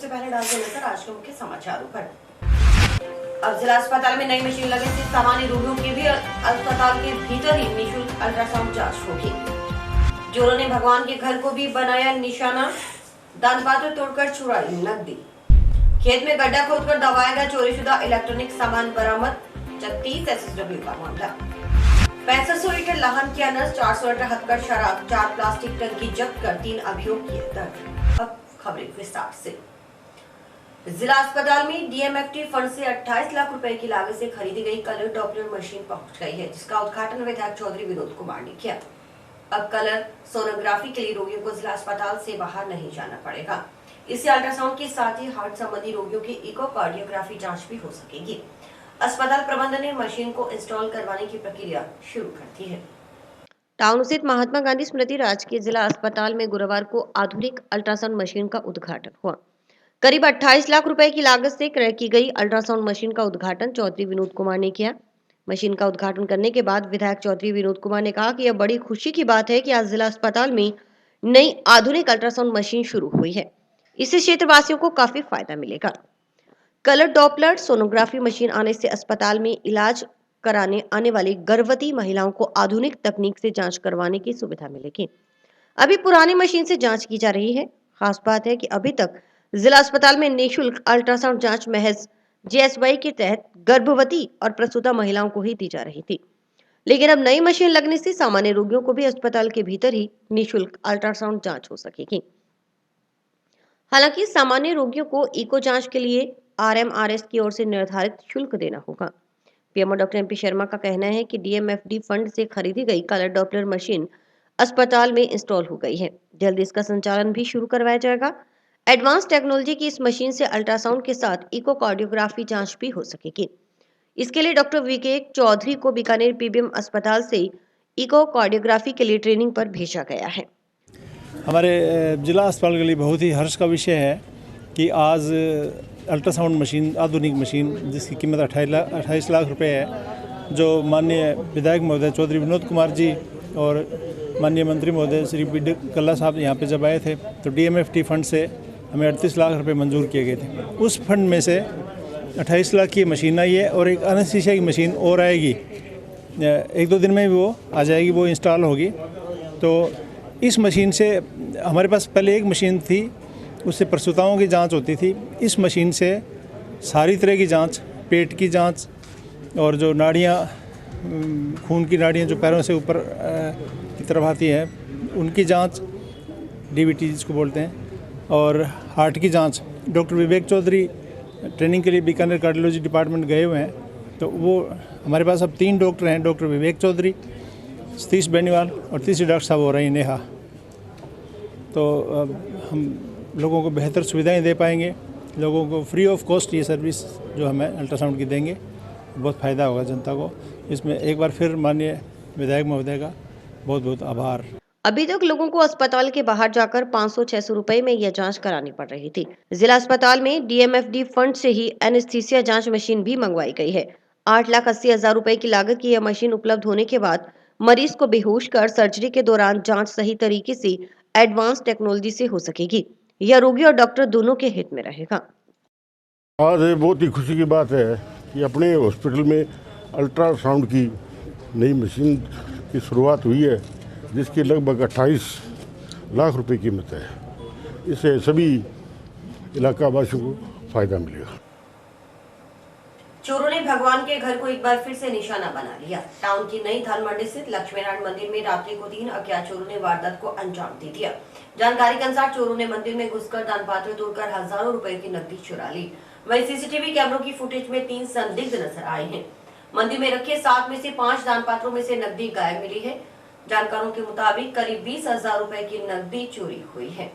सबसे पहले डालते नजर आज के मुख्य समाचारों पर। अब जिला अस्पताल में नई मशीन लगने से सामान्य रोगियों के भी अस्पताल के भीतर ही निःशुल्क अल्ट्रासाउंड जांच होगी। चोरों ने भगवान के घर को भी बनाया निशाना, दान पात्र तोड़कर चुराई नकदी। खेत में गड्ढा खोदकर दबाया गया चोरीशुदा इलेक्ट्रॉनिक सामान बरामद, 36 SSW का मामला। 6500 लीटर लाहन की अनस, 400 लीटर हथकढ़ शराब, 4 प्लास्टिक टंकी जब्त कर 3 अभियोग किए दर्ज। अब खबरें विस्तार से। जिला अस्पताल में डीएमएफटी फंड से 28 लाख रुपए की लागत से खरीदी गई कलर डॉपलर मशीन पहुंच गई है, जिसका उद्घाटन विधायक चौधरी विनोद कुमार ने किया। अब कलर सोनोग्राफी के लिए रोगियों को जिला अस्पताल से बाहर नहीं जाना पड़ेगा। इससे अल्ट्रासाउंड के साथ ही हार्ट संबंधी रोगियों की इकोकार्डियोग्राफी जांच भी हो सकेगी। अस्पताल प्रबंधन ने मशीन को इंस्टॉल करवाने की प्रक्रिया शुरू कर दी है। टाउन स्थित महात्मा गांधी स्मृति राजकीय जिला अस्पताल में गुरुवार को आधुनिक अल्ट्रासाउंड मशीन का उद्घाटन हुआ। करीब 28 लाख रुपए की लागत से क्रय की गई अल्ट्रासाउंड मशीन का उद्घाटन चौधरी विनोद कुमार ने किया। मशीन का उद्घाटन करने के बाद विधायक चौधरी विनोद कुमार ने कहा कि यह बड़ी खुशी की बात है कि आज जिला अस्पताल में नई आधुनिक अल्ट्रासाउंड मशीन शुरू हुई है। इससे क्षेत्रवासियों को काफी फायदा मिलेगा। कलर डॉपलर सोनोग्राफी मशीन आने से अस्पताल में इलाज कराने आने वाली गर्भवती महिलाओं को आधुनिक तकनीक से जांच करवाने की सुविधा मिलेगी। अभी पुरानी मशीन से जांच की जा रही है। खास बात है कि अभी तक जिला अस्पताल में निःशुल्क अल्ट्रासाउंड जांच महज JSY के तहत गर्भवती और प्रसूता महिलाओं को ही दी जा रही थी, लेकिन अब नई मशीन लगने से सामान्य रोगियों को भी अस्पताल के भीतर ही निःशुल्क अल्ट्रासाउंड जांच हो सकेगी। हालांकि सामान्य रोगियों को इको जांच के लिए RMRS की ओर से निर्धारित शुल्क देना होगा। पीएमओ डॉक्टर MP शर्मा का कहना है कि DMFD फंड से खरीदी गई कलर डॉपलर मशीन अस्पताल में इंस्टॉल हो गई है। जल्द इसका संचालन भी शुरू करवाया जाएगा। एडवांस टेक्नोलॉजी की इस मशीन से अल्ट्रासाउंड के साथ इकोकार्डियोग्राफी जांच भी हो सकेगी। इसके लिए डॉक्टर विवेक चौधरी को बीकानेर PBM अस्पताल से इकोकार्डियोग्राफी के लिए ट्रेनिंग पर भेजा गया है। हमारे जिला अस्पताल के लिए बहुत ही हर्ष का विषय है कि आज अल्ट्रासाउंड मशीन, आधुनिक मशीन जिसकी कीमत 28 लाख रुपए है, जो माननीय विधायक महोदय चौधरी विनोद कुमार जी और माननीय मंत्री महोदय श्री BD कल्ला साहब यहाँ पे जब आए थे तो DMFT फंड से हमें 38 लाख रुपए मंजूर किए गए थे। उस फंड में से 28 लाख की मशीन आई है और एक एनेस्थीसिया की मशीन और आएगी, 1-2 दिन में वो आ जाएगी, वो इंस्टॉल होगी। तो इस मशीन से हमारे पास पहले एक मशीन थी, उससे प्रसूताओं की जांच होती थी। इस मशीन से सारी तरह की जांच, पेट की जांच और जो नाड़ियाँ, खून की नाड़ियाँ जो पैरों से ऊपर की तरफ आती हैं उनकी जांच, DVT जिसको बोलते हैं, और हार्ट की जांच। डॉक्टर विवेक चौधरी ट्रेनिंग के लिए बीकानेर कार्डियोलॉजी डिपार्टमेंट गए हुए हैं, तो वो हमारे पास अब 3 डॉक्टर हैं, डॉक्टर विवेक चौधरी, सतीश बेनीवाल और तीसरी डॉक्टर साहब हो रही नेहा। तो हम लोगों को बेहतर सुविधाएं दे पाएंगे, लोगों को फ्री ऑफ कॉस्ट ये सर्विस जो हमें अल्ट्रासाउंड की देंगे, बहुत फ़ायदा होगा जनता को। इसमें एक बार फिर माननीय विधायक महोदय का बहुत बहुत आभार। अभी तक लोगों को अस्पताल के बाहर जाकर 500-600 रुपए में यह जांच करानी पड़ रही थी। जिला अस्पताल में DMFD फंड से ही एनेस्थीसिया जांच मशीन भी मंगवाई गई है। 8,80,000 रुपए की लागत की यह मशीन उपलब्ध होने के बाद मरीज को बेहोश कर सर्जरी के दौरान जांच सही तरीके से एडवांस टेक्नोलॉजी से हो सकेगी। यह रोगी और डॉक्टर दोनों के हित में रहेगा। आज बहुत ही खुशी की बात है कि अपने हॉस्पिटल में अल्ट्रासाउंड की नई मशीन की शुरुआत हुई है, जिसकी लगभग 28 लाख रुपए कीमत है। इससे सभी इलाका वासियों को फायदा मिलेगा। चोरों ने भगवान के घर को एक बार फिर से निशाना बना लिया। टाउन की नई धान मंडी स्थित लक्ष्मीनारायण मंदिर में रात्रि को 3 अज्ञात चोरों ने वारदात को अंजाम दे दिया। जानकारी के अनुसार चोरों ने मंदिर में घुसकर दान पात्र तोड़कर हजारों रुपए की नकदी चुरा ली। वहीं CCTV कैमरों की फुटेज में 3 संदिग्ध नजर आए हैं। मंदिर में रखे 7 में से 5 दान पात्रों में से नकदी गायब मिली है। जानकारों के मुताबिक करीब 20,000 रुपए की नकदी चोरी हुई है।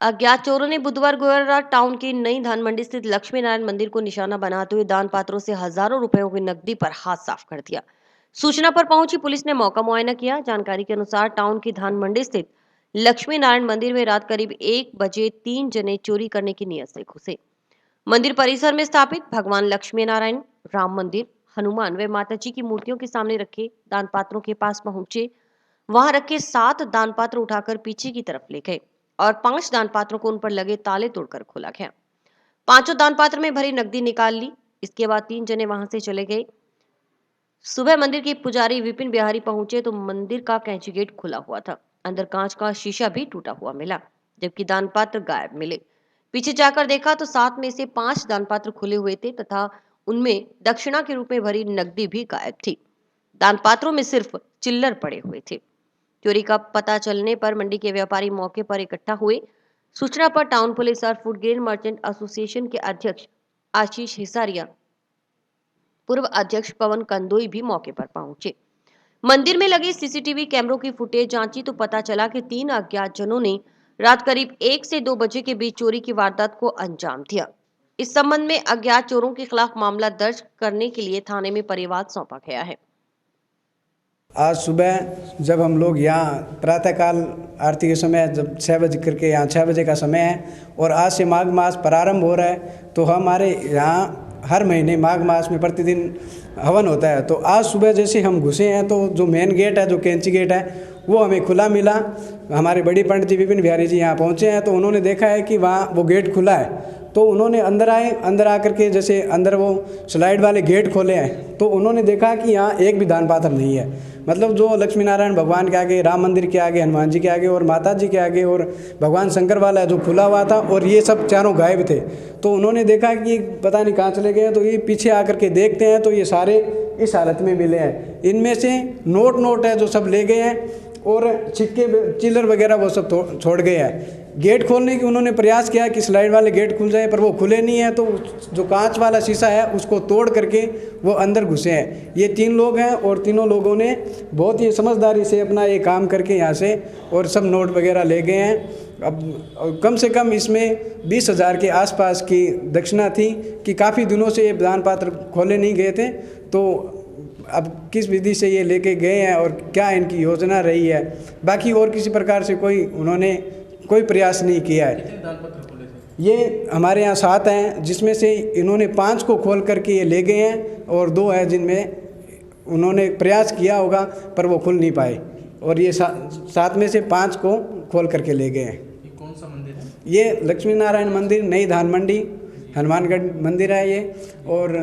अज्ञात चोरों ने बुधवार गोयरा टाउन के नई धान मंडी स्थित लक्ष्मी नारायण मंदिर को निशाना बनाते हुए दान पात्रों से हजारों रुपयों की नकदी पर हाथ साफ कर दिया। सूचना पर पहुंची पुलिस ने मौका मुआयना किया। जानकारी के अनुसार टाउन की धान मंडी स्थित लक्ष्मी नारायण मंदिर में रात करीब 1 बजे 3 जने चोरी करने की नियत से घुसे। मंदिर परिसर में स्थापित भगवान लक्ष्मी नारायण, राम मंदिर, हनुमान व माता जी की मूर्तियों के सामने रखे दान पात्रों के पास पहुंचे। वहां रखे 7 दान पात्र उठाकर पीछे की तरफ ले गए और 5 दान पात्रों को उन पर लगे ताले तोड़कर खोला गया। पांचों दान पात्र में भरी नकदी निकाल ली। इसके बाद 3 जने वहां से चले गए। सुबह मंदिर के पुजारी विपिन बिहारी पहुंचे तो मंदिर का कैंची गेट खुला हुआ था। अंदर कांच का शीशा भी टूटा हुआ मिला, जबकि दान पात्र गायब मिले। पीछे जाकर देखा तो 7 में से 5 दान पात्र खुले हुए थे तथा उनमें दक्षिणा के रूप में भरी नकदी भी गायब थी। दान पात्रों में सिर्फ चिल्लर पड़े हुए थे। चोरी का पता चलने पर मंडी के व्यापारी मौके पर इकट्ठा हुए। सूचना पर टाउन पुलिस और फूड ग्रेन मर्चेंट एसोसिएशन के अध्यक्ष आशीष हिसारिया, पूर्व अध्यक्ष पवन कंदोई भी मौके पर पहुंचे। मंदिर में लगे सीसीटीवी कैमरों की फुटेज जांची तो पता चला कि 3 अज्ञात जनों ने रात करीब 1 से 2 बजे के बीच चोरी की वारदात को अंजाम दिया। इस संबंध में अज्ञात चोरों के खिलाफ मामला दर्ज करने के लिए थाने में परिवाद सौंपा गया है। आज सुबह जब हम लोग यहाँ प्रातःकाल आरती के समय जब 6 बजे करके यहाँ 6 बजे का समय है और आज से माघ मास प्रारंभ हो रहा है, तो हमारे यहाँ हर महीने माघ मास में प्रतिदिन हवन होता है। तो आज सुबह जैसे हम घुसे हैं तो जो मेन गेट है, जो कैंची गेट है, वो हमें खुला मिला। हमारे बड़ी पंडित जी विपिन बिहारी जी यहाँ पहुँचे हैं तो उन्होंने देखा है कि वहाँ वो गेट खुला है। तो उन्होंने अंदर आए, अंदर आकर के जैसे अंदर वो स्लाइड वाले गेट खोले हैं तो उन्होंने देखा कि यहाँ एक भी दान पात्र नहीं है। मतलब जो लक्ष्मी नारायण भगवान के आगे, राम मंदिर के आगे, हनुमान जी के आगे और माता जी के आगे और भगवान शंकर वाला जो खुला हुआ था और ये सब चारों गायब थे। तो उन्होंने देखा कि पता नहीं कहाँ चले गए। तो ये पीछे आकर के देखते हैं तो ये सारे इस हालत में मिले हैं। इनमें से नोट है जो सब ले गए हैं और सिक्के चिल्लर वगैरह वो सब छोड़ गए हैं। गेट खोलने की उन्होंने प्रयास किया कि स्लाइड वाले गेट खुल जाए, पर वो खुले नहीं है। तो जो कांच वाला शीशा है उसको तोड़ करके वो अंदर घुसे हैं। ये 3 लोग हैं और तीनों लोगों ने बहुत ही समझदारी से अपना ये काम करके यहाँ से और सब नोट वगैरह ले गए हैं। अब कम से कम इसमें 20,000 के आसपास की दक्षिणा थी कि काफ़ी दिनों से ये दान पात्र खोले नहीं गए थे। तो अब किस विधि से ये लेके गए हैं और क्या इनकी योजना रही है, बाकी और किसी प्रकार से उन्होंने कोई प्रयास नहीं किया है। कितने दान पत्र खोले थे? ये हमारे यहाँ 7 हैं, जिसमें से इन्होंने 5 को खोल करके ये ले गए हैं और 2 हैं जिनमें उन्होंने प्रयास किया होगा पर वो खुल नहीं पाए। और ये 7 में से 5 को खोल करके ले गए हैं। ये कौन सा मंदिर है? ये लक्ष्मी नारायण मंदिर, नई धान मंडी, हनुमानगढ़ मंदिर है ये। और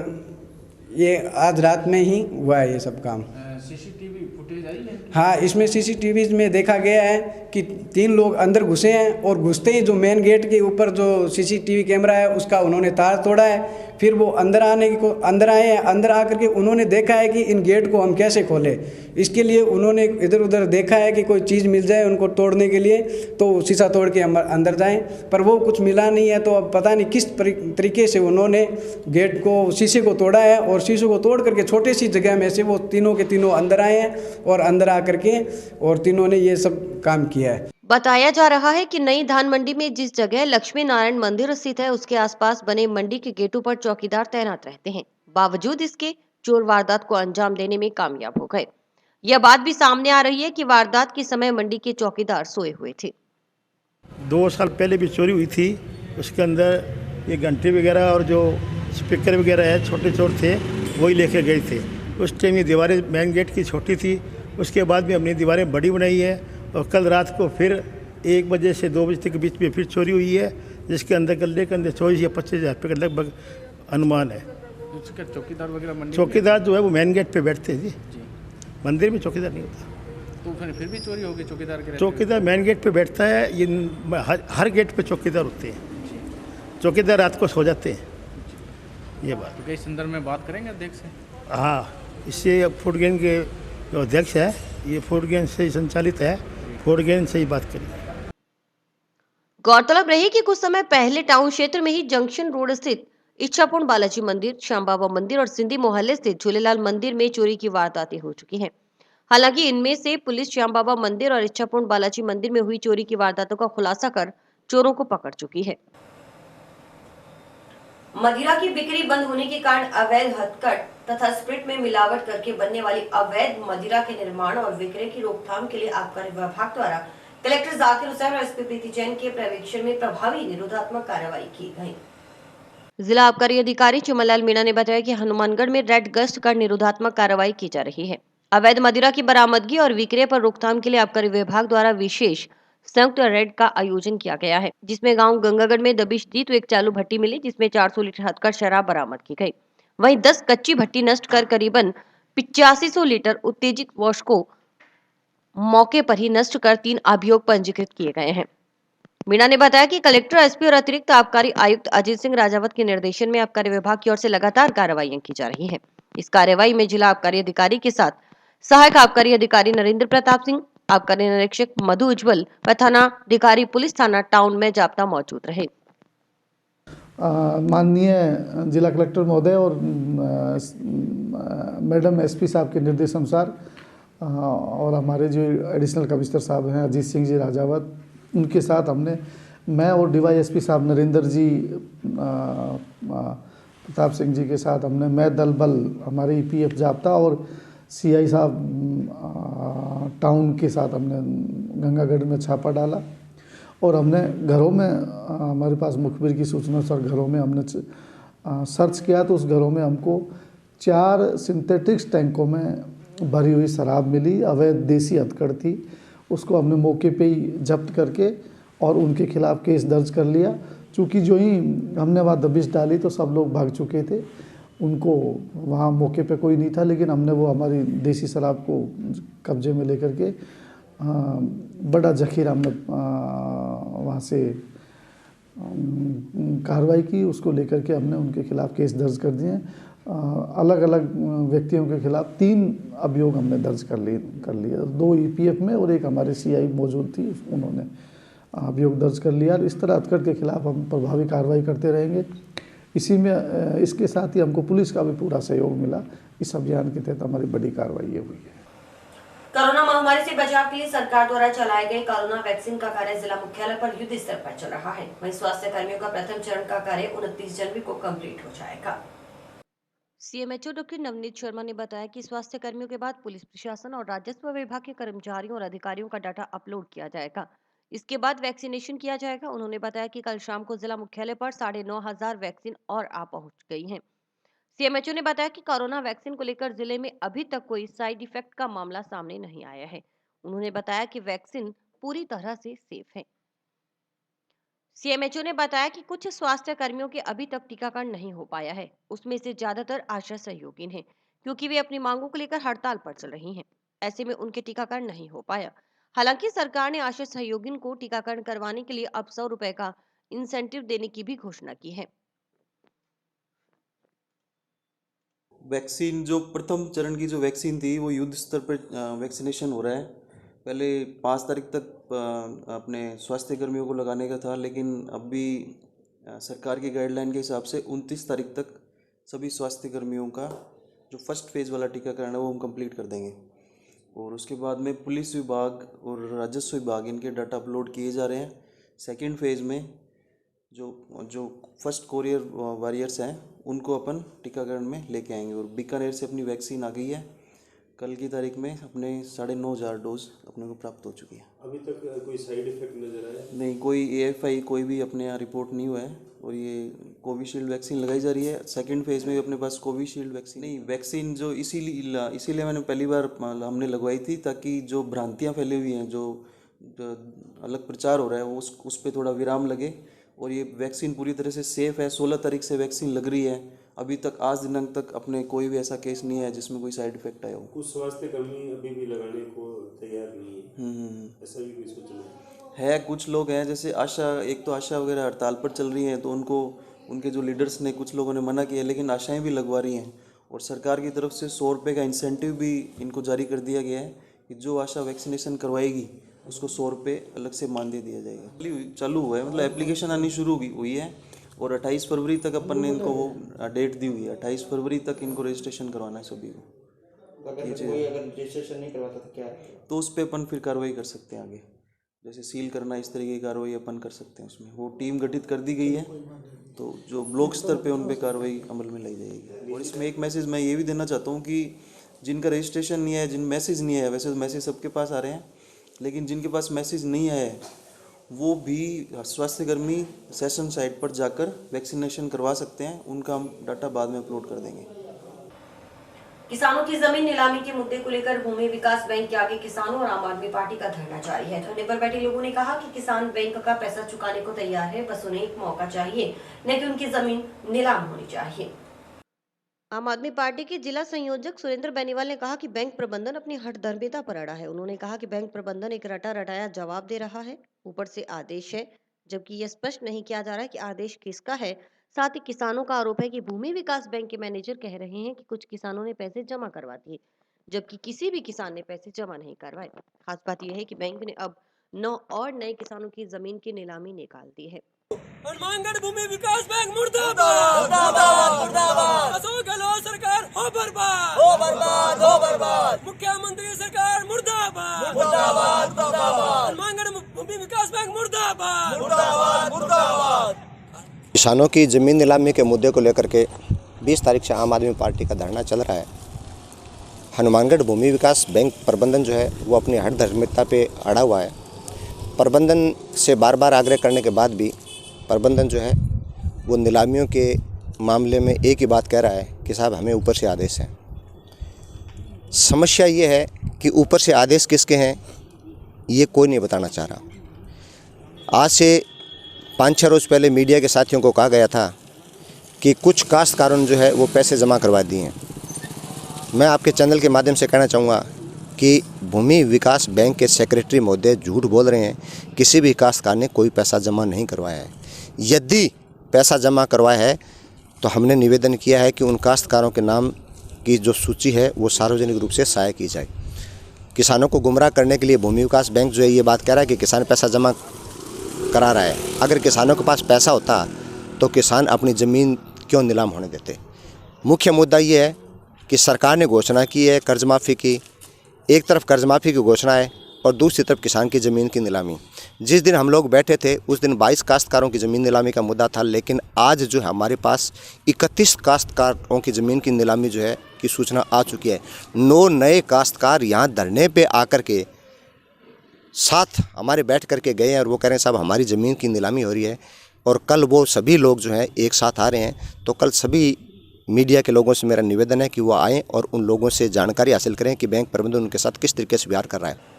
ये आज रात में ही हुआ है ये सब काम। सीसीटीवी फुटेज आई है? हाँ, इसमें सीसीटीवी में देखा गया है कि 3 लोग अंदर घुसे हैं और घुसते ही जो मेन गेट के ऊपर जो सीसीटीवी कैमरा है उसका उन्होंने तार तोड़ा है। फिर वो अंदर आए हैं। अंदर आकर के उन्होंने देखा है कि इन गेट को हम कैसे खोलें। इसके लिए उन्होंने इधर उधर देखा है कि कोई चीज़ मिल जाए उनको तोड़ने के लिए, तो शीशा तोड़ के हम अंदर जाएं, पर वो कुछ मिला नहीं है। तो अब पता नहीं किस तरीके से उन्होंने गेट को, शीशे को तोड़ा है और शीशे को तोड़ करके छोटी सी जगह में से वो तीनों के तीनों अंदर आए हैं और अंदर आकर के और तीनों ने ये सब काम किया है। बताया जा रहा है कि नई धान मंडी में जिस जगह लक्ष्मी नारायण मंदिर स्थित है उसके आसपास बने मंडी के गेटों पर चौकीदार तैनात रहते हैं। बावजूद इसके चोर वारदात को अंजाम देने में कामयाब हो गए। यह बात भी सामने आ रही है कि वारदात के समय मंडी के चौकीदार सोए हुए थे। 2 साल पहले भी चोरी हुई थी, उसके अंदर ये घंटे वगैरह और जो स्पीकर वगैरह है छोटे चोर थे वही लेके गए थे। उस टाइम ये दीवारें मेन गेट की छोटी थी, उसके बाद भी हमने दीवारें बड़ी बनाई है। और कल रात को फिर 1 बजे से 2 बजे तक के बीच में फिर चोरी हुई है, जिसके अंदर गले के अंदर 24 या 25,000 रुपये का लगभग अनुमान है। उसका चौकीदार वगैरह मंदिर चौकीदार जो है वो मेन गेट पे बैठते हैं जी, मंदिर में चौकीदार नहीं होता। तो फिर भी चोरी होगी चौकीदार के? चौकीदार मेन गेट पे बैठता है। ये हर गेट पे चौकीदार होते हैं। चौकीदार रात को सो जाते हैं। ये बात तो इस संदर्भ में बात करेंगे अध्यक्ष से? हाँ, इससे फूड गेन के जो अध्यक्ष है, ये फूड गेन से संचालित है, फूड गेन से ही बात करेंगे। गौरतलब रही कि कुछ समय पहले टाउन क्षेत्र में ही जंक्शन रोड स्थित इच्छापूर्ण बालाजी मंदिर, श्याम बाबा मंदिर और सिंधी मोहल्ले स्थित झूलेलाल मंदिर में चोरी की वारदातें हो चुकी हैं। हालांकि इनमें से पुलिस श्याम बाबा मंदिर और इच्छापूर्ण बालाजी मंदिर में हुई चोरी की वारदातों का खुलासा कर चोरों को पकड़ चुकी है। मदिरा की बिक्री बंद होने के कारण अवैध हथकढ़ तथा स्प्रिट में मिलावट करके बनने वाली अवैध मदिरा के निर्माण और विक्रय की रोकथाम के लिए आबकारी विभाग द्वारा कलेक्टर जाकिर हुसैन और एसपी प्रीति जैन के पर्यवेक्षण में प्रभावी निरोधात्मक कार्रवाई की गई। जिला आबकारी अधिकारी चुमनलाल मीणा ने बताया कि हनुमानगढ़ में रेड गश्त कर निरोधात्मक कार्रवाई की जा रही है। अवैध मदिरा की बरामदगी और विक्रय पर रोकथाम के लिए आबकारी विभाग द्वारा विशेष संयुक्त रेड का आयोजन किया गया है, जिसमें गांव गंगागढ़ में दबिश दी तो एक चालू भट्टी मिली जिसमें 400 लीटर हथकढ़ शराब बरामद की गई। वहीं 10 कच्ची भट्टी नष्ट कर करीबन 8500 लीटर उत्तेजित वॉश को मौके पर ही नष्ट कर 3 अभियोग पंजीकृत किए गए हैं। मीणा ने बताया कि कलेक्टर, एसपी और अतिरिक्त आबकारी आयुक्त अजीत सिंह राजावत के निर्देशन में आबकारी विभाग की ओर से लगातार कार्रवाइयां की जा रही हैं। इस कार्रवाई में जिला आबकारी अधिकारी के साथ सहायक आबकारी अधिकारी नरेंद्र प्रताप सिंह, आबकारी निरीक्षक मधु उज्जवल व थानाधिकारी पुलिस थाना टाउन में जाप्ता मौजूद रहे। माननीय जिला कलेक्टर महोदय और मैडम एसपी साहब के निर्देशानुसार और हमारे जो एडिशनल कमिश्नर साहब हैं अजीत सिंह जी राजावत, उनके साथ मैं और डीवाईएसपी साहब नरेंद्र जी प्रताप सिंह जी के साथ मैं दल बल हमारे ईपीएफ जाप्ता और सीआई साहब टाउन के साथ हमने गंगागढ़ में छापा डाला और हमने घरों में हमारे पास मुखबिर की सूचना सर घरों में हमने सर्च किया तो उस घरों में हमको 4 सिंथेटिक्स टैंकों में भरी हुई शराब मिली, अवैध देसी हथकढ़ थी। उसको हमने मौके पे ही जब्त करके और उनके खिलाफ केस दर्ज कर लिया। चूँकि जो ही हमने वहाँ दबिश डाली तो सब लोग भाग चुके थे, उनको वहाँ मौके पे कोई नहीं था, लेकिन हमने वो हमारी देसी शराब को कब्जे में लेकर के बड़ा जखीरा हमने वहाँ से कार्रवाई की। उसको लेकर के हमने उनके खिलाफ केस दर्ज कर दिए। अलग अलग व्यक्तियों के खिलाफ 3 अभियोग हमने दर्ज कर लिए 2 ईपीएफ में और एक हमारे सीआई मौजूद थी, उन्होंने अभियोग दर्ज कर लिया। इस तरह हथकढ़ के खिलाफ हम प्रभावी कार्रवाई करते रहेंगे। इसी में इसके साथ ही हमको पुलिस का भी पूरा सहयोग मिला। इस अभियान के तहत हमारी बड़ी कार्रवाई ये हुई है। कोरोना महामारी से बचाव के लिए सरकार द्वारा चलाए गए कोरोना वैक्सीन का कार्य जिला मुख्यालय पर युद्ध स्तर पर चल रहा है। वहीं स्वास्थ्य कर्मियों का प्रथम चरण का कार्य 29 जनवरी को कंप्लीट हो जाएगा। सीएमएचओ डॉक्टर नवनीत शर्मा ने बताया कि स्वास्थ्य कर्मियों के बाद पुलिस प्रशासन और राजस्व विभाग के कर्मचारियों और अधिकारियों का डाटा अपलोड किया जाएगा। इसके बाद वैक्सीनेशन किया जाएगा। उन्होंने बताया कि कल शाम को जिला मुख्यालय पर 9,500 वैक्सीन और आ पहुंच गई हैं। सीएमएचओ ने बताया कि कोरोना वैक्सीन को लेकर जिले में अभी तक कोई साइड इफेक्ट का मामला सामने नहीं आया है। उन्होंने बताया कि वैक्सीन पूरी तरह से सेफ है। सीएमएचओ ने बताया कि कुछ स्वास्थ्य कर्मियों के अभी तक टीकाकरण नहीं हो पाया है। उसमें से ज्यादातर आशा सहयोगी हैं, क्योंकि वे अपनी मांगों को लेकर हड़ताल पर चल रही हैं। ऐसे में उनके टीकाकरण नहीं हो पाया। हालांकि सरकार ने आशा सहयोगियों को टीकाकरण करवाने के लिए अब 100 रुपए का इंसेंटिव देने की भी घोषणा की है। वैक्सीन जो प्रथम चरण की जो वैक्सीन थी वो युद्ध स्तर पर वैक्सीनेशन हो रहा है। पहले 5 तारीख तक अपने स्वास्थ्य कर्मियों को लगाने का था, लेकिन अभी सरकार की गाइडलाइन के हिसाब से 29 तारीख तक सभी स्वास्थ्य कर्मियों का जो फर्स्ट फेज़ वाला टीकाकरण है वो हम कंप्लीट कर देंगे। और उसके बाद में पुलिस विभाग और राजस्व विभाग इनके डाटा अपलोड किए जा रहे हैं। सेकेंड फेज़ में जो फर्स्ट कोरियर वॉरियर्स हैं उनको अपन टीकाकरण में लेके आएंगे। और बीकानेर से अपनी वैक्सीन आ गई है। कल की तारीख में अपने 9,500 डोज अपने को प्राप्त हो चुकी है। अभी तक कोई साइड इफेक्ट नज़र आया नहीं, कोई AFI कोई भी अपने यहाँ रिपोर्ट नहीं हुआ है। और ये कोविशील्ड वैक्सीन लगाई जा रही है। सेकंड फेज़ में भी अपने पास कोविशील्ड वैक्सीन नहीं, वैक्सीन जो इसीलिए मैंने पहली बार हमने लगवाई थी, ताकि जो भ्रांतियाँ फैली हुई हैं, जो अलग प्रचार हो रहा है वो उस पर थोड़ा विराम लगे। और ये वैक्सीन पूरी तरह से सेफ़ है। 16 तारीख से वैक्सीन लग रही है। अभी तक आज दिनांक तक अपने कोई भी ऐसा केस नहीं है जिसमें कोई साइड इफेक्ट आया हो। कुछ स्वास्थ्य कर्मी अभी भी लगाने को तैयार नहीं है, ऐसा भी कोई सोचना है। कुछ लोग हैं जैसे आशा, एक तो आशा वगैरह हड़ताल पर चल रही हैं, तो उनको उनके जो लीडर्स ने कुछ लोगों ने मना किया, लेकिन आशाएं भी लगवा रही हैं। और सरकार की तरफ से 100 रुपये का इंसेंटिव भी इनको जारी कर दिया गया है कि जो आशा वैक्सीनेशन करवाएगी उसको 100 रुपये अलग से मानदेय दिया जाएगा। चालू हुआ है, मतलब एप्लीकेशन आनी शुरू हुई है। और 28 फरवरी तक अपन ने इनको वो डेट दी हुई है। 28 फरवरी तक इनको रजिस्ट्रेशन करवाना है सभी को। अगर कोई रजिस्ट्रेशन नहीं करवाता तो क्या, तो उस पर अपन फिर कार्रवाई कर सकते हैं आगे। जैसे सील करना, इस तरीके की कार्रवाई अपन कर सकते हैं। उसमें वो टीम गठित कर दी गई है, तो जो ब्लॉक स्तर पे उन पे कार्रवाई अमल में लाई जाएगी। और इसमें एक मैसेज मैं ये भी देना चाहता हूँ कि जिनका रजिस्ट्रेशन नहीं है, जिन मैसेज नहीं है, वैसे तो मैसेज सबके पास आ रहे हैं, लेकिन जिनके पास मैसेज नहीं आया है वो भी स्वास्थ्यकर्मी सेशन साइट पर जाकर वैक्सीनेशन करवा सकते हैं। उनका हम डाटा बाद में अपलोड कर देंगे। किसानों की जमीन नीलामी के मुद्दे को लेकर भूमि विकास बैंक के आगे किसानों और आम आदमी पार्टी का धरना जारी है। धरने पर बैठे लोगों ने कहा कि किसान बैंक का पैसा चुकाने को तैयार है, बस उन्हें एक मौका चाहिए, न कि उनकी जमीन नीलाम होनी चाहिए। आम आदमी पार्टी के जिला संयोजक सुरेंद्र बेनीवाल ने कहा कि बैंक प्रबंधन अपनी हठधर्मिता पर अड़ा है। उन्होंने कहा कि बैंक प्रबंधन एक रटा रटाया जवाब दे रहा है, ऊपर से आदेश है, जबकि यह स्पष्ट नहीं किया जा रहा है कि आदेश किसका है। साथ ही किसानों का आरोप है कि भूमि विकास बैंक के मैनेजर कह रहे हैं कि कुछ किसानों ने पैसे जमा करवा दिए, जबकि किसी भी किसान ने पैसे जमा नहीं करवाए। खास बात यह है कि बैंक ने अब 9 और नए किसानों की जमीन की नीलामी निकाल दी है। हनुमानगढ़ भूमि विकास बैंक मुर्दाबाद मुर्दाबाद मुर्दाबाद। अशोक गहलोत सरकार हो बर्बाद हो बर्बाद हो बर्बाद। मुख्यमंत्री सरकार मुर्दाबाद मुर्दाबाद मुर्दाबाद। हनुमानगढ़ भूमि विकास बैंक मुर्दाबाद मुर्दाबाद मुर्दाबाद। किसानों की ज़मीन नीलामी के मुद्दे को लेकर के 20 तारीख से आम आदमी पार्टी का धरना चल रहा है। हनुमानगढ़ भूमि विकास बैंक प्रबंधन जो है वो अपनी हठधर्मिता पे अड़ा हुआ है। प्रबंधन से बार बार आग्रह करने के बाद भी प्रबंधन जो है वो नीलामियों के मामले में एक ही बात कह रहा है कि साहब हमें ऊपर से आदेश है। समस्या ये है कि ऊपर से आदेश किसके हैं ये कोई नहीं बताना चाह रहा। आज से 5-6 रोज़ पहले मीडिया के साथियों को कहा गया था कि कुछ काश्तकारों ने जो है वो पैसे जमा करवा दिए हैं। मैं आपके चैनल के माध्यम से कहना चाहूँगा कि भूमि विकास बैंक के सेक्रेटरी महोदय झूठ बोल रहे हैं। किसी भी काश्तकार ने कोई पैसा जमा नहीं करवाया है। यदि पैसा जमा करवाया है तो हमने निवेदन किया है कि उन काश्तकारों के नाम की जो सूची है वो सार्वजनिक रूप से शाया की जाए। किसानों को गुमराह करने के लिए भूमि विकास बैंक जो है ये बात कह रहा है कि किसान पैसा जमा करा रहा है। अगर किसानों के पास पैसा होता तो किसान अपनी ज़मीन क्यों नीलाम होने देते। मुख्य मुद्दा ये है कि सरकार ने घोषणा की है कर्ज माफ़ी की। एक तरफ कर्ज माफ़ी की घोषणा है और दूसरी तरफ किसान की ज़मीन की नीलामी। जिस दिन हम लोग बैठे थे उस दिन 22 काश्तकारों की ज़मीन नीलामी का मुद्दा था, लेकिन आज जो है हमारे पास 31 काश्तकारों की ज़मीन की नीलामी जो है की सूचना आ चुकी है। 9 नए काश्तकार यहाँ धरने पे आकर के साथ हमारे बैठ करके गए हैं और वो कह रहे हैं साहब हमारी ज़मीन की नीलामी हो रही है। और कल वो सभी लोग जो हैं एक साथ आ रहे हैं। तो कल सभी मीडिया के लोगों से मेरा निवेदन है कि वो आएँ और उन लोगों से जानकारी हासिल करें कि बैंक प्रबंधन उनके साथ किस तरीके से व्यवहार कर रहा है।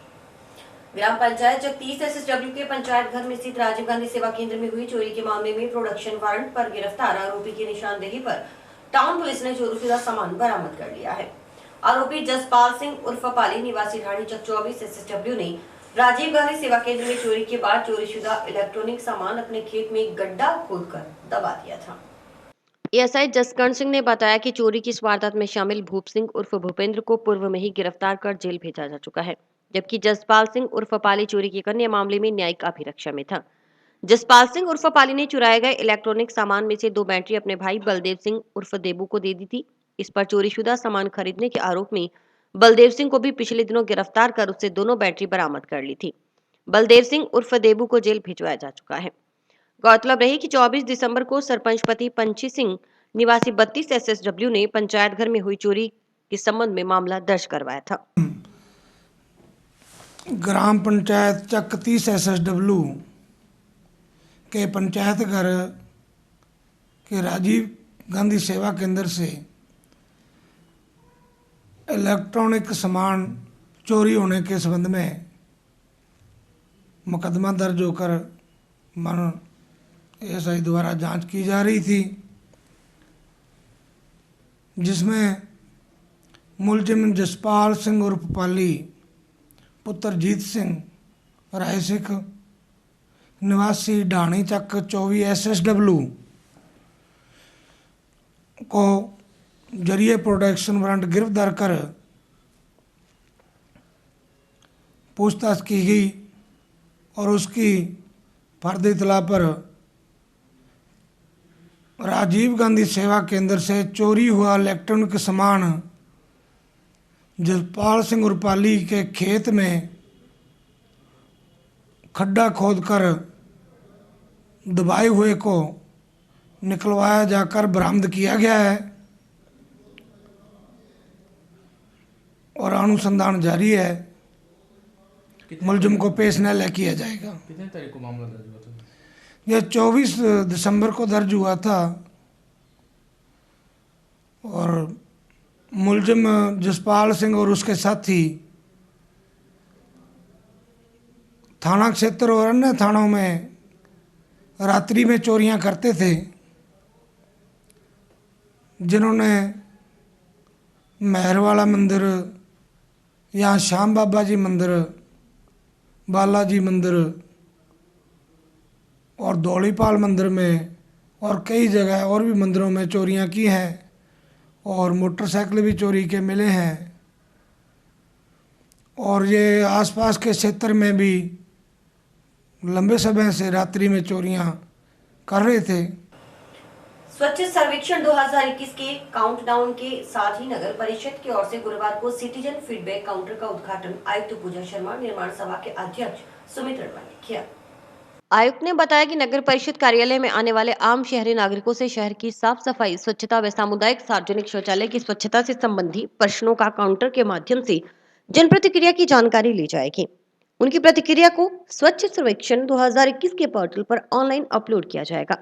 ग्राम पंचायत जगतीश SSW के पंचायत घर में स्थित राजीव गांधी सेवा केंद्र में हुई चोरी के मामले में प्रोडक्शन वारंट पर गिरफ्तार आरोपी की निशानदेही पर टाउन पुलिस ने चोरीशुदा सामान बरामद कर लिया है। आरोपी जसपाल सिंह उर्फ पाली निवासी ढाणी चक 24 SSW ने राजीव गांधी सेवा केंद्र में चोरी के बाद चोरीशुदा इलेक्ट्रॉनिक सामान अपने खेत में गड्ढा खोदकर दबा दिया था। एएसआई जसकर्ण सिंह ने बताया कि चोरी की इस वारदात में शामिल भूप सिंह उर्फ भूपेंद्र को पूर्व में ही गिरफ्तार कर जेल भेजा जा चुका है, जबकि जसपाल सिंह उर्फ पाली चोरी के अन्य मामले में न्यायिक अभिरक्षा में था। जसपाल सिंह उर्फ पाली ने चुराए गए इलेक्ट्रॉनिक सामान में से 2 बैटरी अपने भाई बलदेव सिंह उर्फ देबू को दे दी थी। इस पर चोरीशुदा सामान खरीदने के आरोप में बलदेव सिंह को भी पिछले दिनों गिरफ्तार कर उससे दोनों बैटरी बरामद कर ली थी। बलदेव सिंह उर्फ देबू को जेल भिजवाया जा चुका है। गौरतलब रही कि 24 दिसंबर को सरपंच पति पंची सिंह निवासी 32 SSW ने पंचायत घर में हुई चोरी के संबंध में मामला दर्ज करवाया था। ग्राम पंचायत चक 30 SSW के पंचायत घर के राजीव गांधी सेवा केंद्र से इलेक्ट्रॉनिक सामान चोरी होने के संबंध में मुकदमा दर्ज होकर मानो एएसआई द्वारा जांच की जा रही थी, जिसमें मुलजिम जसपाल सिंह उर्फ पाली पुत्र जीत सिंह राय सिख निवासी ढाणी चक 24 SSW को जरिए प्रोडक्शन वारंट गिरफ्तार कर पूछताछ की गई और उसकी फर्द इतला पर राजीव गांधी सेवा केंद्र से चोरी हुआ इलेक्ट्रॉनिक सामान जसपाल सिंह उर्फ पाली के खेत में खड्डा खोदकर दबाए हुए को निकलवाया जाकर बरामद किया गया है और अनुसंधान जारी है। मुलजिम को पेश न ले किया जाएगा। कितने तारीख को मामला दर्ज हुआ था? यह 24 दिसंबर को दर्ज हुआ था और मुलजिम जसपाल सिंह और उसके साथी थाना क्षेत्र और अन्य थानों में रात्रि में चोरियां करते थे, जिन्होंने मेहरवाला मंदिर, यहाँ श्याम बाबा जी मंदिर, बालाजी मंदिर और धौलीपाल मंदिर में और कई जगह और भी मंदिरों में चोरियां की हैं और मोटरसाइकिल भी चोरी के मिले हैं और ये आसपास के क्षेत्र में भी लंबे समय से रात्रि में चोरियां कर रहे थे। स्वच्छ सर्वेक्षण 2021 के काउंटडाउन के साथ ही नगर परिषद की ओर से गुरुवार को सिटीजन फीडबैक काउंटर का उद्घाटन आयुक्त पूजा शर्मा, निर्माण सभा के अध्यक्ष सुमित रणवा ने किया। आयुक्त ने बताया कि नगर परिषद कार्यालय में आने वाले आम शहरी नागरिकों से शहर की साफ सफाई, स्वच्छता व सामुदायिक सार्वजनिक शौचालय की स्वच्छता से संबंधी प्रश्नों का काउंटर के माध्यम से जन प्रतिक्रिया की जानकारी ली जाएगी। उनकी प्रतिक्रिया को स्वच्छ सर्वेक्षण 2021 के पोर्टल पर ऑनलाइन अपलोड किया जाएगा।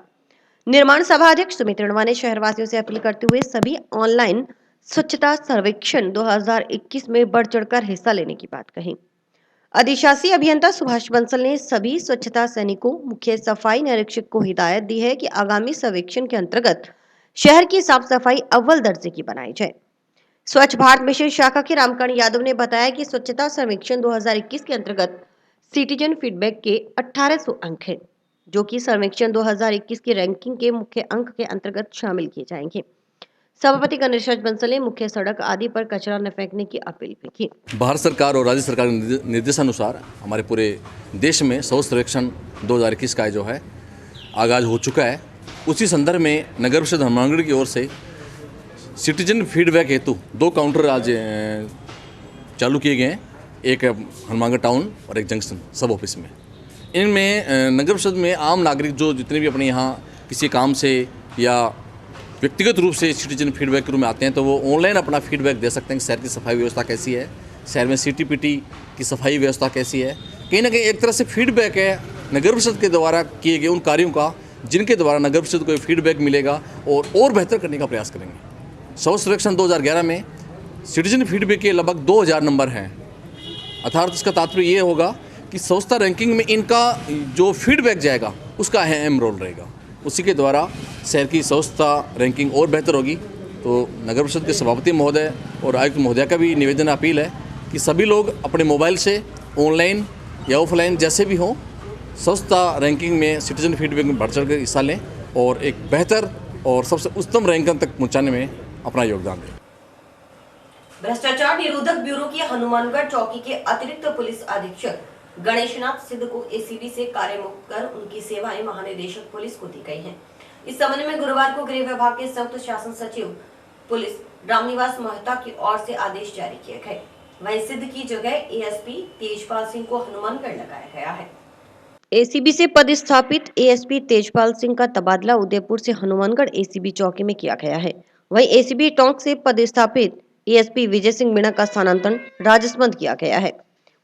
निर्माण सभा अध्यक्ष सुमित रणवा ने शहरवासियों से अपील करते हुए सभी ऑनलाइन स्वच्छता सर्वेक्षण 2021 में बढ़ चढ़कर हिस्सा लेने की बात कही। अधिशासी अभियंता सुभाष बंसल ने सभी स्वच्छता सैनिकों, मुख्य सफाई निरीक्षक को हिदायत दी है कि आगामी सर्वेक्षण के अंतर्गत शहर की साफ सफाई अव्वल दर्जे की बनाई जाए। स्वच्छ भारत मिशन शाखा के रामकर्ण यादव ने बताया कि स्वच्छता सर्वेक्षण 2021 के अंतर्गत सिटीजन फीडबैक के 1800 अंक हैं, जो कि सर्वेक्षण 2021 की रैंकिंग के मुख्य अंक के अंतर्गत शामिल किए जाएंगे। सभापति गणेश बंसल ने मुख्य सड़क आदि पर कचरा न फेंकने की अपील भी की। भारत सरकार और राज्य सरकार के निर्देशानुसार हमारे पूरे देश में स्वच्छ सर्वेक्षण 2021 का जो है आगाज हो चुका है। उसी संदर्भ में नगर परिषद हनुमानगढ़ की ओर से सिटीजन फीडबैक हेतु 2 काउंटर आज चालू किए गए हैं, एक हनुमानगढ़ टाउन और एक जंक्शन सब ऑफिस में। इनमें नगर परिषद में आम नागरिक जो जितने भी अपने यहाँ किसी काम से या व्यक्तिगत रूप से सिटीजन फीडबैक के रूप में आते हैं तो वो ऑनलाइन अपना फीडबैक दे सकते हैं कि शहर की सफाई व्यवस्था कैसी है, शहर में सीटीपीटी की सफाई व्यवस्था कैसी है। कहीं ना कहीं एक तरह से फीडबैक है नगर परिषद के द्वारा किए गए उन कार्यों का, जिनके द्वारा नगर परिषद को फीडबैक मिलेगा और बेहतर करने का प्रयास करेंगे। स्वच्छ सर्वेक्षण 2011 में सिटीजन फीडबैक के लगभग 2000 नंबर हैं, अर्थात इसका तात्पर्य ये होगा कि स्वच्छता रैंकिंग में इनका जो फीडबैक जाएगा उसका अहम रोल रहेगा। उसी के द्वारा शहर की स्वच्छता रैंकिंग और बेहतर होगी। तो नगर परिषद के सभापति महोदय और आयुक्त महोदय का भी निवेदन अपील है कि सभी लोग अपने मोबाइल से ऑनलाइन या ऑफलाइन जैसे भी हों स्वच्छता रैंकिंग में सिटीजन फीडबैक में बढ़ चढ़ कर हिस्सा लें और एक बेहतर और सबसे उत्तम रैंकिंग तक पहुँचाने में अपना योगदान दें। भ्रष्टाचार निरोधक ब्यूरो की हनुमानगढ़ चौकी के अतिरिक्त पुलिस अधीक्षक गणेशनाथ सिद्ध को एसीबी से कार्यमुक्त कर उनकी सेवाएं महानिदेशक पुलिस को दी गई हैं। इस संबंध में गुरुवार को गृह विभाग के संयुक्त शासन सचिव पुलिस रामनिवास महता की ओर से आदेश जारी किए गए। वहीं सिद्ध की जगह एएसपी तेजपाल सिंह को हनुमानगढ़ लगाया गया है। एसीबी से पदस्थापित एएसपी तेजपाल सिंह का तबादला उदयपुर से हनुमानगढ़ एसीबी चौकी में किया गया है। वहीं एसीबी टोंक से पदस्थापित एएसपी विजय सिंह मीणा का स्थानांतरण राजसमंद किया गया है।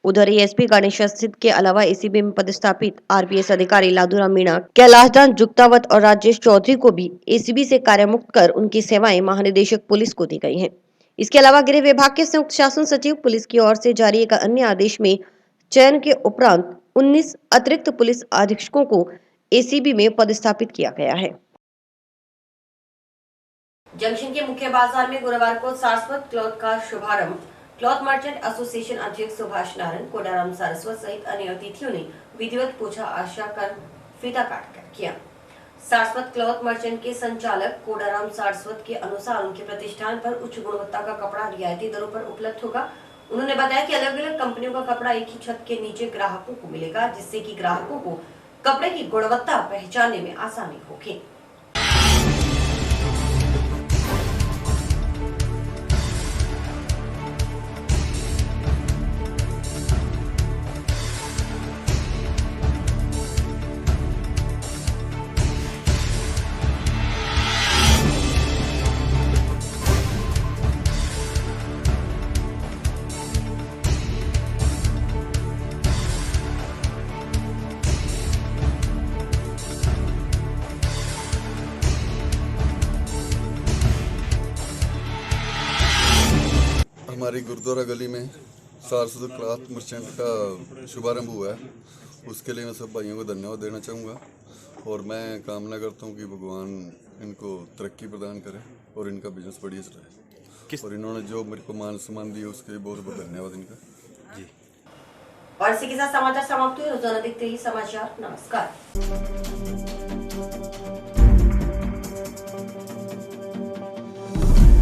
उधर एएसपी गणेश सिद्ध के अलावा एसीबी में पदस्थापित आरपीएस अधिकारी लादूराम मीणा, कैलाशदान जुक्तावत और राजेश चौधरी को भी एसीबी से कार्यमुक्त कर उनकी सेवाएं महानिदेशक पुलिस को दी गई हैं। इसके अलावा गृह विभाग के संयुक्त शासन सचिव पुलिस की ओर से जारी एक अन्य आदेश में चयन के उपरांत 19 अतिरिक्त पुलिस अधीक्षकों को एसीबी में पदस्थापित किया गया है। जंक्शन के मुख्य बाजार में गुरुवार को सारस्वत क्लॉथ का शुभारंभ क्लॉथ मर्चेंट एसोसिएशन अध्यक्ष सुभाष नारायण, कोडाराम सारस्वत सहित अन्य अतिथियों ने विधिवत पूजा अर्चना कर फीता काट कर किया। सारस्वत क्लॉथ मर्चेंट के संचालक कोडाराम सारस्वत के अनुसार उनके प्रतिष्ठान पर उच्च गुणवत्ता का कपड़ा रियायती दरों पर उपलब्ध होगा। उन्होंने बताया कि अलग अलग कंपनियों का कपड़ा एक ही छत के नीचे ग्राहकों को मिलेगा, जिससे कि ग्राहकों को कपड़े की गुणवत्ता पहचानने में आसानी होगी। हमारी गुरुद्वारा गली में सारस्वत क्लॉथ मर्चेंट का शुभारंभ हुआ है, उसके लिए मैं सब भाइयों को धन्यवाद देना चाहूँगा और मैं कामना करता हूँ कि भगवान इनको तरक्की प्रदान करे और इनका बिजनेस बढ़िया चलाए और इन्होंने जो मेरे को मान सम्मान दिया उसके लिए बहुत बहुत धन्यवाद इनका जी। और इसी के साथ समाचार समाप्त हुए। रोजाना देखते ही समाचार। नमस्कार।